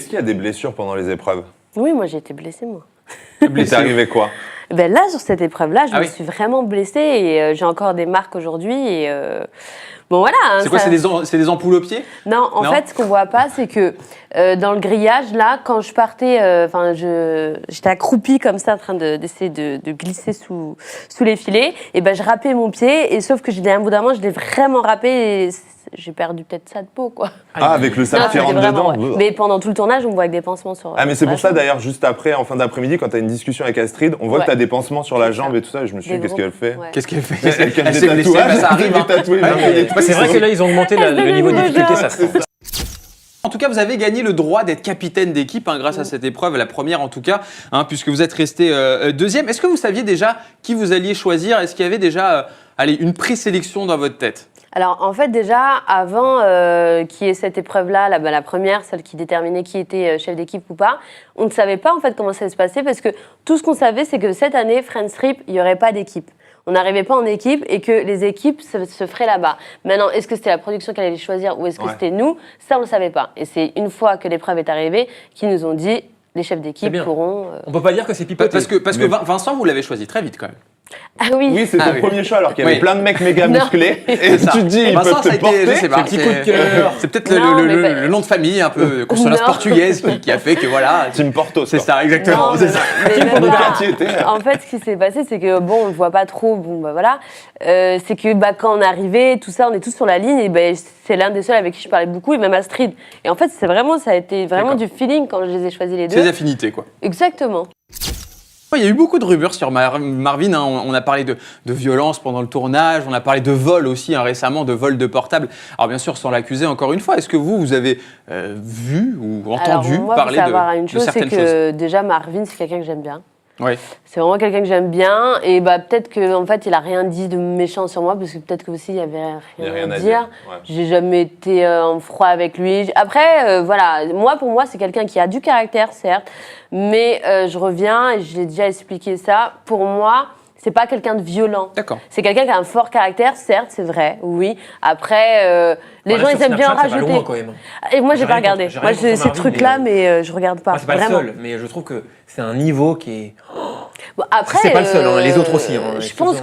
qu'il y a des blessures pendant les épreuves? Oui, moi j'ai été blessée, moi. Il t'est arrivé quoi? Ben là, sur cette épreuve-là, je Ah me oui. suis vraiment blessée et j'ai encore des marques aujourd'hui. Et bon, voilà. Hein, C'est quoi, ça... c'est des ampoules aux pieds? Non, en fait, ce qu'on voit pas, c'est que dans le grillage, là, quand je partais, j'étais accroupie comme ça, en train d'essayer de glisser sous les filets. Et ben, je râpais mon pied. Et sauf que un bout d'un moment, je l'ai vraiment râpé et j'ai perdu peut-être ça de peau, quoi. Ah, avec le sable qui Non, rentre vraiment, dedans. ouais. Mais pendant tout le tournage, on me voit avec des pansements sur. Ah, mais c'est pour sur ça la jambe. d'ailleurs, juste après, en fin d'après-midi, quand t'as une discussion avec Astrid, on voit Ouais. que t'as des pansements sur la C'est jambe ça. et tout ça. Et je me suis dit, Des qu'est-ce gros- qu'elle fait? ouais. Qu'est-ce qu'elle fait? Elle cache des s'est blessée, tatouages, bah, ça arrive. des tatouages, des Bah, c'est vrai que là, ils ont augmenté le niveau de difficulté, ça se sent. En tout cas, vous avez gagné le droit d'être capitaine d'équipe grâce à cette épreuve, la première en tout cas, puisque vous êtes resté deuxième. Est-ce que vous saviez déjà qui vous alliez choisir? Est-ce qu'il y avait déjà une présélection dans votre tête? Alors, en fait, déjà, avant qu'il y ait cette épreuve-là, la première, celle qui déterminait qui était chef d'équipe ou pas, on ne savait pas en fait comment ça allait se passer parce que tout ce qu'on savait, c'est que cette année, Friends Trip, il n'y aurait pas d'équipe. On n'arrivait pas en équipe et que les équipes se feraient là-bas. Maintenant, est-ce que c'était la production qui allait les choisir ou est-ce que c'était nous? Ça, on ne le savait pas. Et c'est une fois que l'épreuve est arrivée qu'ils nous ont dit les chefs C'est d'équipe bien. pourront... On peut pas dire que c'est pipoté. Parce que Vincent, vous l'avez choisi très vite quand même. Ah oui, Oui, c'est Ah ton oui. premier choix alors qu'il y avait Oui. plein de mecs méga Non. musclés. Et C'est ça. tu te dis, ils Vincent, peuvent ça a te été, porter. je sais pas, C'est un petit coup de cœur. C'est peut-être Non, mais le nom de famille, un peu consonance Non. portugaise qui a fait que voilà. Team Porto. C'est ça, exactement. Non, c'est ça. mais même De pas. quartier, t'es là. En fait, ce qui s'est passé, c'est que bon, on le voit pas trop. Bon, bah voilà. C'est que quand on est arrivé, tout ça, on est tous sur la ligne. Et ben, c'est l'un des seuls avec qui je parlais beaucoup, et même Astrid. Et en fait, ça a été vraiment D'accord. du feeling quand je les ai choisis les C'est deux. des affinités quoi. Exactement. Il y a eu beaucoup de rumeurs sur Marvin. On a parlé de violence pendant le tournage, on a parlé de vol aussi récemment, de vol de portable. Alors bien sûr, sans l'accuser encore une fois, est-ce que vous avez vu ou entendu Alors, moi, parler faut savoir de une chose, c'est certaines choses? que déjà Marvin, c'est quelqu'un que j'aime bien. Oui. C'est vraiment quelqu'un que j'aime bien. Et bah, peut-être qu'en fait, il a rien dit de méchant sur moi, parce que peut-être qu'aussi, il y avait Il y a rien rien à à dire. dire, ouais. J'ai jamais été en froid avec lui. Après, voilà, pour moi, c'est quelqu'un qui a du caractère, certes, mais je reviens, et je l'ai déjà expliqué ça, pour moi, c'est pas quelqu'un de violent. D'accord. C'est quelqu'un qui a un fort caractère, certes, c'est vrai, oui. Après, les Voilà, gens, sur ils aiment bien Snapchat, ça va rajouter. loin, quand même. Et moi, j'ai J'ai pas rien regardé. contre- j'ai Moi, rien contre ces Marvin, trucs-là, mais, mais je regarde pas. Moi, c'est pas vraiment. le seul, mais je trouve que c'est un niveau qui est. Bon, après, C'est pas le seul, hein, les autres aussi. Hein, je pense